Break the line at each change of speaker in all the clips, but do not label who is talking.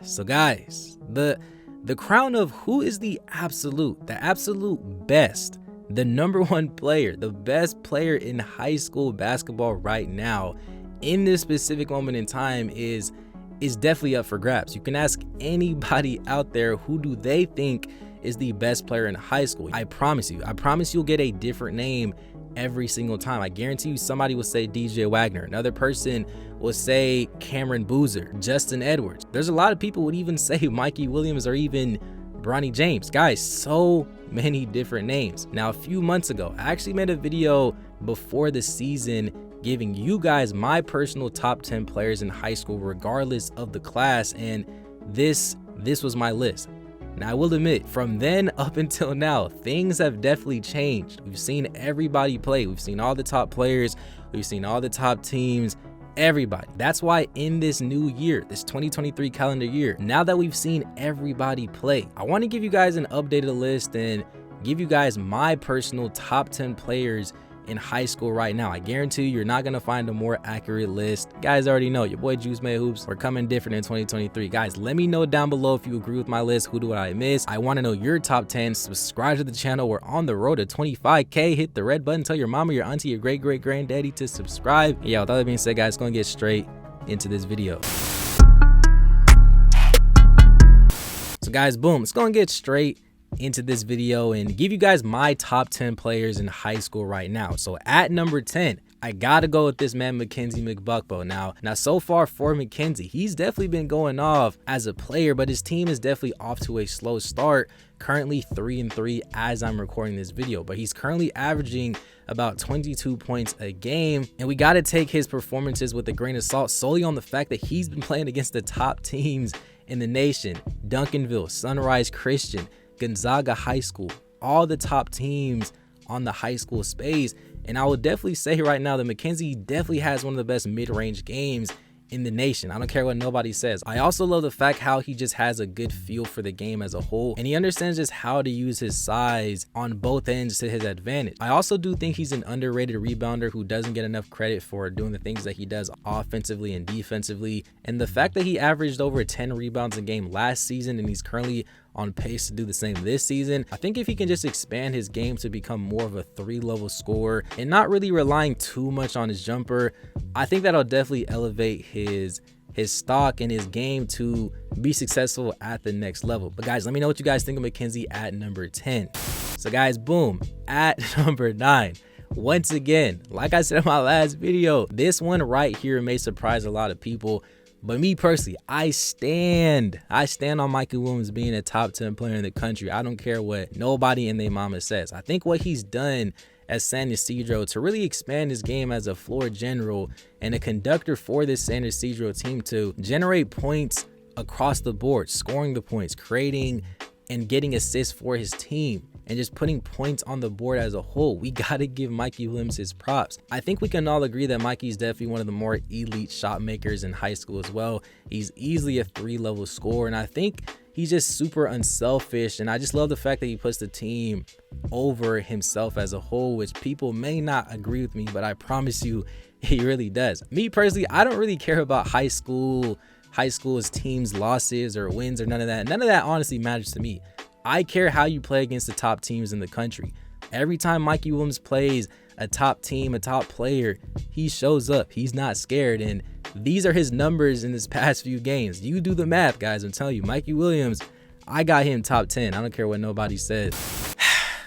So guys, the crown of who is the absolute best, the number one player, the best player in high school basketball right now in this specific moment in time is definitely up for grabs. You can ask anybody out there, who do they think is the best player in high school? I promise you'll get a different name every single time. I guarantee you somebody will say DJ Wagner, another person will say Cameron Boozer, Justin Edwards. There's a lot of people would even say Mikey Williams or even Bronny James. Guys, so many different names. Now, a few months ago, I actually made a video before the season giving you guys my personal top 10 players in high school regardless of the class, and this was my list. Now, I will admit, from then up until now, things have definitely changed. We've seen everybody play. We've seen all the top players. We've seen all the top teams, everybody. That's why in this new year, this 2023 calendar year, now that we've seen everybody play, I want to give you guys an updated list and give you guys my personal top 10 players in high school right now. I guarantee you, you're not gonna find a more accurate list. Guys already know your boy JuiceMadeHoops. We're coming different in 2023. Guys, let me know down below if you agree with my list. Who do I miss? I want to know your top 10. Subscribe to the channel. We're on the road to 25K. Hit the red button. Tell your mama, your auntie, your great granddaddy to subscribe. Yeah, with all that being said, guys, gonna get straight into this video. So guys, boom, it's gonna get straight into this video and give you guys my top 10 players in high school right now. So at number 10, I gotta go with this man, MGBAKO. Now so far for McKenzie, he's definitely been going off as a player, but his team is definitely off to a slow start. Currently 3-3 as I'm recording this video, but he's currently averaging about 22 points a game, and we got to take his performances with a grain of salt solely on the fact that he's been playing against the top teams in the nation: Duncanville, Sunrise Christian, Gonzaga High School, all the top teams on the high school space. And I would definitely say right now that McKenzie definitely has one of the best mid-range games in the nation. I don't care what nobody says. I also love the fact how he just has a good feel for the game as a whole, and he understands just how to use his size on both ends to his advantage. I also do think he's an underrated rebounder who doesn't get enough credit for doing the things that he does offensively and defensively. And the fact that he averaged over 10 rebounds a game last season and he's currently on pace to do the same this season, I think if he can just expand his game to become more of a 3-level scorer and not really relying too much on his jumper, I think that'll definitely elevate his stock and his game to be successful at the next level. But guys, let me know what you guys think of McKenzie at number 10. So guys, boom, at number 9. Once again, like I said in my last video, this one right here may surprise a lot of people. But me personally, I stand on Mikey Williams being a top 10 player in the country. I don't care what nobody and their mama says. I think what he's done at San Ysidro to really expand his game as a floor general and a conductor for this San Ysidro team to generate points across the board, scoring the points, creating and getting assists for his team, and just putting points on the board as a whole. We got to give Mikey Williams his props. I think we can all agree that Mikey's definitely one of the more elite shot makers in high school as well. He's easily a 3-level scorer, and I think he's just super unselfish, and I just love the fact that he puts the team over himself as a whole, which people may not agree with me, but I promise you he really does. Me personally, I don't really care about high school's teams' losses or wins or none of that. None of that honestly matters to me. I care how you play against the top teams in the country. Every time Mikey Williams plays a top team, a top player, he shows up. He's not scared, and these are his numbers in this past few games. You do the math, guys. I'm telling you, Mikey Williams, I got him top 10. I don't care what nobody says.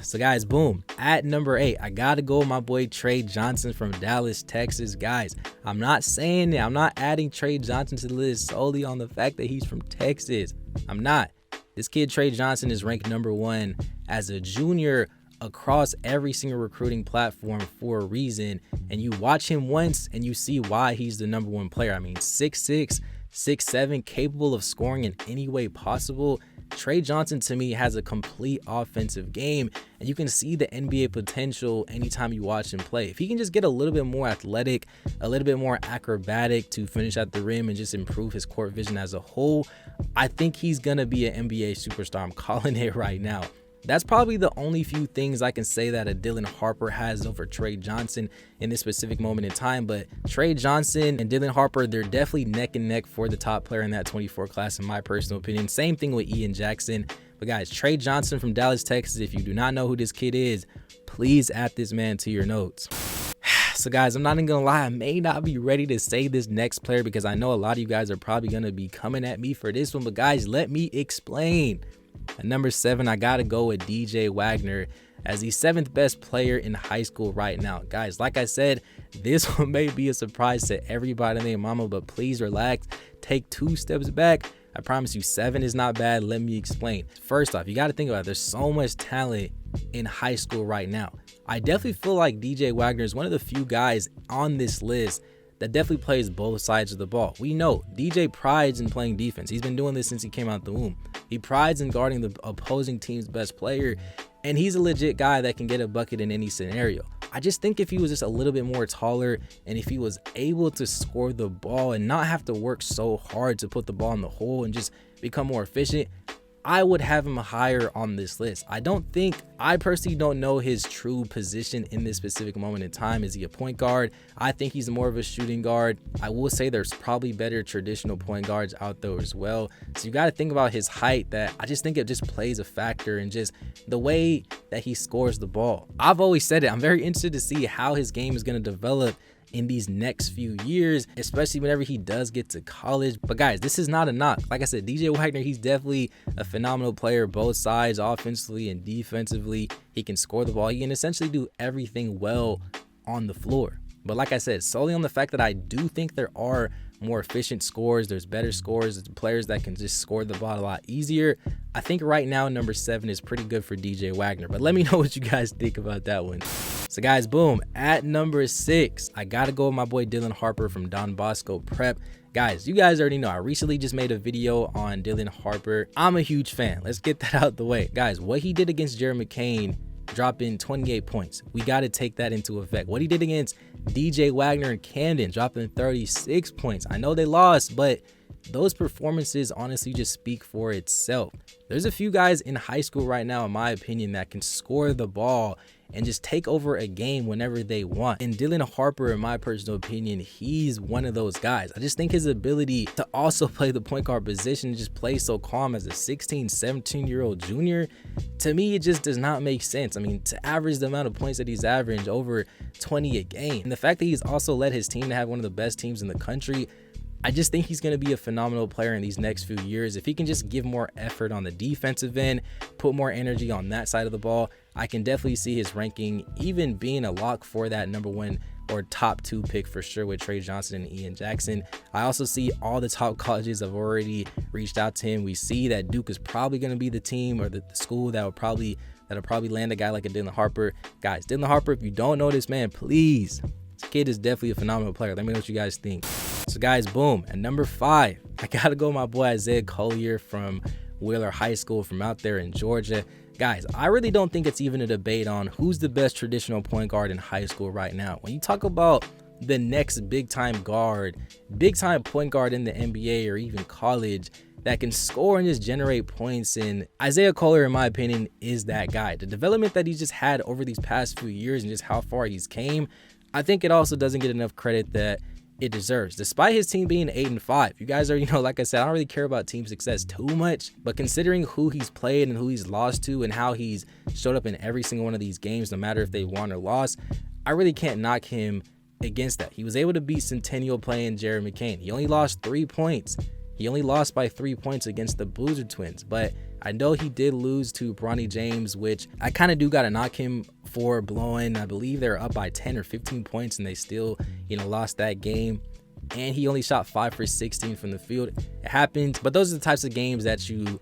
So guys, boom, at number 8, I gotta go with my boy Trey Johnson from Dallas, Texas. Guys, I'm not saying that I'm not adding Trey Johnson to the list solely on the fact that he's from Texas. I'm not. This kid Trey Johnson is ranked number 1 as a junior across every single recruiting platform for a reason, and you watch him once and you see why he's the number 1 player. I mean, 6'6", 6'7", capable of scoring in any way possible. Trey Johnson, to me, has a complete offensive game, and you can see the NBA potential anytime you watch him play. If he can just get a little bit more athletic, a little bit more acrobatic to finish at the rim and just improve his court vision as a whole, I think he's gonna be an NBA superstar. I'm calling it right now. That's probably the only few things I can say that a Dylan Harper has over Trey Johnson in this specific moment in time. But Trey Johnson and Dylan Harper, they're definitely neck and neck for the top player in that 24 class, in my personal opinion. Same thing with Ian Jackson. But guys, Trey Johnson from Dallas, Texas, if you do not know who this kid is, please add this man to your notes. So guys, I'm not even gonna lie, I may not be ready to say this next player because I know a lot of you guys are probably gonna be coming at me for this one, but guys, let me explain. At number 7, I gotta go with DJ Wagner as the 7th best player in high school right now. Guys, like I said, this one may be a surprise to everybody and their mama, but please relax, take 2 steps back. I promise you, 7 is not bad. Let me explain. First off, you got to think about it. There's so much talent in high school right now. I definitely feel like DJ Wagner is one of the few guys on this list that definitely plays both sides of the ball. We know DJ prides in playing defense. He's been doing this since he came out the womb. He prides in guarding the opposing team's best player, and he's a legit guy that can get a bucket in any scenario. I just think if he was just a little bit more taller and if he was able to score the ball and not have to work so hard to put the ball in the hole and just become more efficient, I would have him higher on this list. I personally don't know his true position in this specific moment in time. Is he a point guard? I think he's more of a shooting guard. I will say there's probably better traditional point guards out there as well. So you got to think about his height, that I just think it just plays a factor in just the way that he scores the ball. I've always said it. I'm very interested to see how his game is going to develop in these next few years, especially whenever he does get to college. But guys, this is not a knock. Like I said, DJ Wagner, he's definitely a phenomenal player, both sides, offensively and defensively. He can score the ball. He can essentially do everything well on the floor. But like I said, solely on the fact that I do think there are more efficient scores, there's better scores, there's players that can just score the ball a lot easier, I think right now number 7 is pretty good for DJ Wagner. But let me know what you guys think about that one. So guys, boom, at number 6, I gotta go with my boy Dylan Harper from Don Bosco Prep. Guys, you guys already know I recently just made a video on Dylan Harper. I'm a huge fan. Let's get that out the way. Guys, what he did against Jared McCain, dropping 28 points. We got to take that into effect. What he did against DJ Wagner and Camden, dropping 36 points. I know they lost, but those performances honestly just speak for itself. There's a few guys in high school right now, in my opinion, that can score the ball and just take over a game whenever they want. And Dylan Harper, in my personal opinion, he's one of those guys. I just think his ability to also play the point guard position and just play so calm as a 16, 17-year-old junior, to me, it just does not make sense. I mean, to average the amount of points that he's averaged, over 20 a game, and the fact that he's also led his team to have one of the best teams in the country, I just think he's going to be a phenomenal player in these next few years. If he can just give more effort on the defensive end, put more energy on that side of the ball, I can definitely see his ranking even being a lock for that number 1 or top 2 pick for sure with Trey Johnson and Ian Jackson. I also see all the top colleges have already reached out to him. We see that Duke is probably going to be the team or the school that'll probably land a guy like a Dylan Harper. Guys, Dylan Harper, if you don't know this man, please, this kid is definitely a phenomenal player. Let me know what you guys think. So guys, boom, at number 5, I gotta go with my boy Isaiah Collier from Wheeler High School from out there in Georgia. Guys, I really don't think it's even a debate on who's the best traditional point guard in high school right now. When you talk about the next big time point guard in the NBA or even college that can score and just generate points, and Isaiah Collier, in my opinion, is that guy. The development that he's just had over these past few years and just how far he's came, I think it also doesn't get enough credit that it deserves, despite his team being 8-5. You guys already know, like I said, I don't really care about team success too much, but considering who he's played and who he's lost to and how he's showed up in every single one of these games, no matter if they won or lost, I really can't knock him against that. He was able to beat Centennial playing Jared McCain. He only lost 3 points. He only lost by 3 points against the Boozer Twins, but I know he did lose to Bronny James, which I kind of do got to knock him for blowing. I believe they're up by 10 or 15 points and they still, lost that game. And he only shot 5 for 16 from the field. It happens, but those are the types of games that you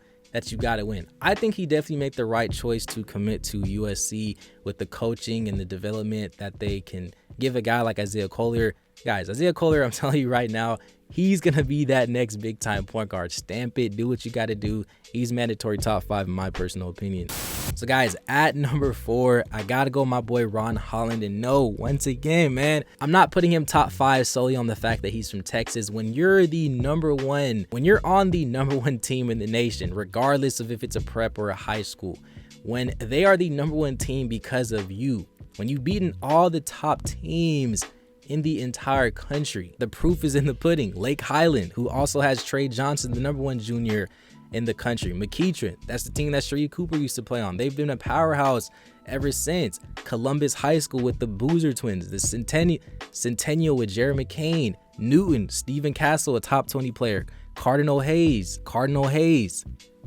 got to win. I think he definitely made the right choice to commit to USC with the coaching and the development that they can give a guy like Isaiah Collier. Guys, Isaiah Collier, I'm telling you right now, he's going to be that next big time point guard. Stamp it, do what you got to do. He's mandatory top 5 in my personal opinion. So guys, at number 4, I got to go my boy Ron Holland. And no, once again, man, I'm not putting him top 5 solely on the fact that he's from Texas. When you're on the number 1 team in the nation, regardless of if it's a prep or a high school, when they are the #1 team because of you, when you've beaten all the top teams in the entire country. The proof is in the pudding. Lake Highland, who also has Trey Johnson, the #1 junior in the country. McEachern, that's the team that Sharif Cooper used to play on. They've been a powerhouse ever since. Columbus High School with the Boozer twins. The Centennial with Jared McCain. Newton, Stephen Castle, a top 20 player. Cardinal Hayes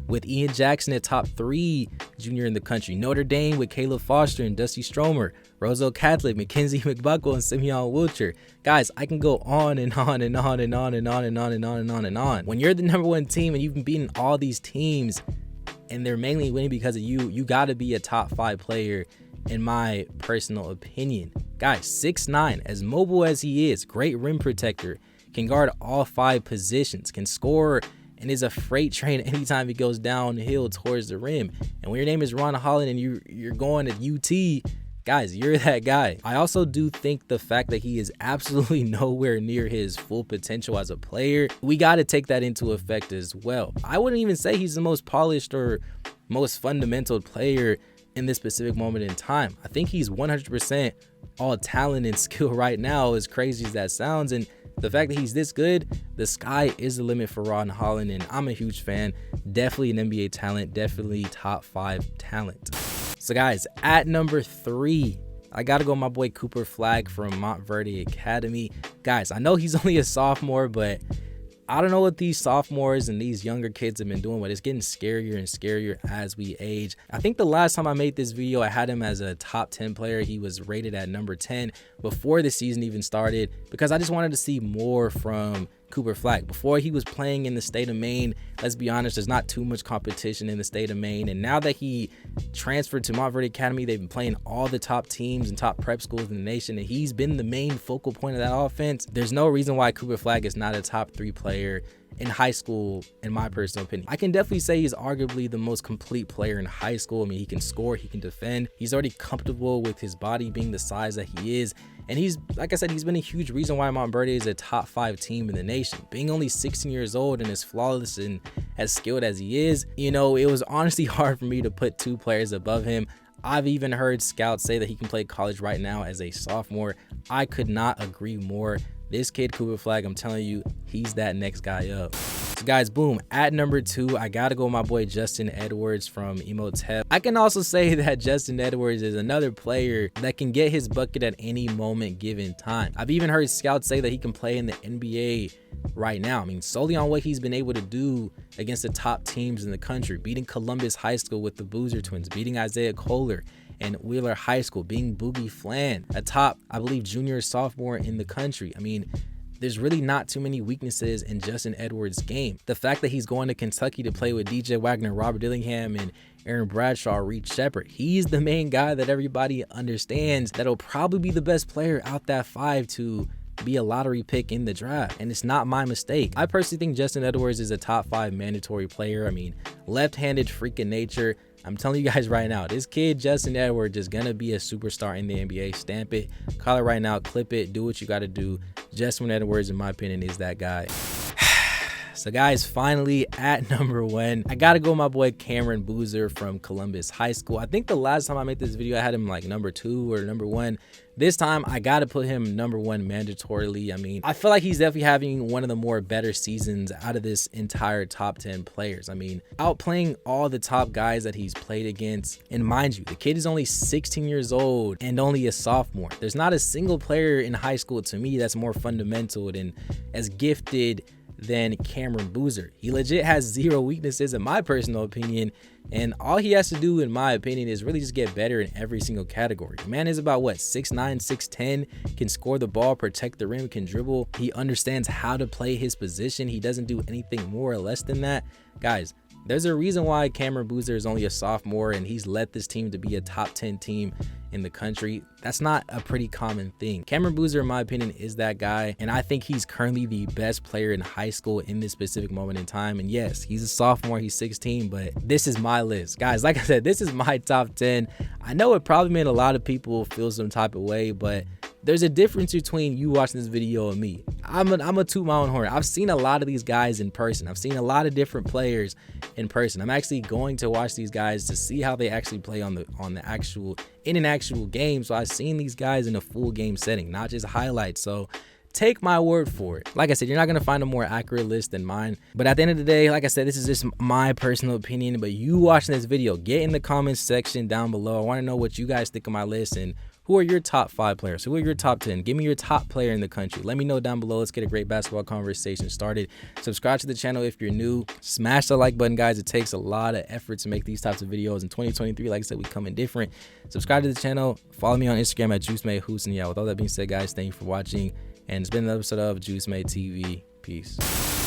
with Ian Jackson at top 3 junior in the country. Notre Dame with Caleb Foster and Dusty Stromer. Roselle Catholic, McKenzie McBuckle, and Simeon Wilcher. Guys, I can go on and on and on and on and on and on and on and on and on. When you're the #1 team and you've been beating all these teams and they're mainly winning because of you, you got to be a top 5 player in my personal opinion. Guys, 6'9", as mobile as he is, great rim protector, can guard all 5 positions, can score, and is a freight train anytime he goes downhill towards the rim. And when your name is Ron Holland and you're going to UT, guys, you're that guy. I also do think the fact that he is absolutely nowhere near his full potential as a player, we got to take that into effect as well. I wouldn't even say he's the most polished or most fundamental player in this specific moment in time. I think he's 100% all talent and skill right now, as crazy as that sounds. And the fact that he's this good, the sky is the limit for Ron Holland, and I'm a huge fan. Definitely an NBA talent, definitely top 5 talent. So guys, at number 3, I gotta go my boy Cooper Flagg from Montverde Academy. Guys, I know he's only a sophomore, but I don't know what these sophomores and these younger kids have been doing, but it's getting scarier and scarier as we age. I think the last time I made this video, I had him as a top 10 player. He was rated at number 10 before the season even started, because I just wanted to see more from Cooper Flagg. Before, he was playing in the state of Maine. Let's be honest, there's not too much competition in the state of Maine. And now that he transferred to Montverde Academy, they've been playing all the top teams and top prep schools in the nation, and he's been the main focal point of that offense. There's no reason why Cooper Flagg is not a top 3 player in high school, in my personal opinion. I can definitely say he's arguably the most complete player in high school. I mean, he can score, he can defend. He's already comfortable with his body being the size that he is. And he's, like I said, he's been a huge reason why Montverde is a top 5 team in the nation. Being only 16 years old and as flawless and as skilled as he is, you know, it was honestly hard for me to put 2 players above him. I've even heard scouts say that he can play college right now as a sophomore. I could not agree more. This kid, Cooper Flagg, I'm telling you, he's that next guy up. So guys, boom, at number 2, I gotta go with my boy Justin Edwards from Emotep. I can also say that Justin Edwards is another player that can get his bucket at any moment given time. I've even heard scouts say that he can play in the NBA right now. I mean, solely on what he's been able to do against the top teams in the country, beating Columbus High School with the Boozer twins, beating Isaiah Collier and Wheeler High School, being Boogie Flan, a top, I believe, junior or sophomore in the country. I mean, there's really not too many weaknesses in Justin Edwards' game. The fact that he's going to Kentucky to play with DJ Wagner, Robert Dillingham, and Aaron Bradshaw, Reed Shepard, he's the main guy that everybody understands that'll probably be the best player out that 5 to be a lottery pick in the draft, and it's not my mistake. I personally think Justin Edwards is a top 5 mandatory player. I mean, left-handed freaking nature. I'm telling you guys right now, this kid, Justin Edwards, is going to be a superstar in the NBA. Stamp it, call it right now, clip it, do what you got to do. Justin Edwards, in my opinion, is that guy. So guys, finally at number 1, I gotta go with my boy Cameron Boozer from Columbus High School. I think the last time I made this video, I had him like number 2 or number 1. This time, I gotta put him number 1 mandatorily. I mean, I feel like he's definitely having one of the more better seasons out of this entire top 10 players. I mean, outplaying all the top guys that he's played against. And mind you, the kid is only 16 years old and only a sophomore. There's not a single player in high school, to me, that's more fundamental and as gifted than Cameron Boozer. He legit has 0 weaknesses in my personal opinion, and all he has to do, in my opinion, is really just get better in every single category. The man is about what, 6'9", 6'10", can score the ball, protect the rim, can dribble. He understands how to play his position. He doesn't do anything more or less than that. Guys, there's a reason why Cameron Boozer is only a sophomore and he's led this team to be a top 10 team in the country. That's not a pretty common thing. Cameron Boozer, in my opinion, is that guy, and I think he's currently the best player in high school in this specific moment in time. And yes, he's a sophomore, he's 16, but this is my list. Guys, like I said, this is my top 10. I know it probably made a lot of people feel some type of way, but there's a difference between you watching this video and me. I'm a toot my own horn. I've seen a lot of these guys in person. I've seen a lot of different players in person. I'm actually going to watch these guys to see how they actually play in an actual game. So I've seen these guys in a full game setting, not just highlights. So take my word for it. Like I said, you're not going to find a more accurate list than mine. But at the end of the day, like I said, this is just my personal opinion. But you watching this video, get in the comments section down below. I want to know what you guys think of my list, and who are your top 5 players? Who are your top 10? Give me your top player in the country. Let me know down below. Let's get a great basketball conversation started. Subscribe to the channel if you're new. Smash the like button, guys. It takes a lot of effort to make these types of videos. In 2023, like I said, we coming different. Subscribe to the channel. Follow me on Instagram at JuiceMadeHoops. And yeah, with all that being said, guys, thank you for watching. And it's been an episode of Juice Made TV. Peace.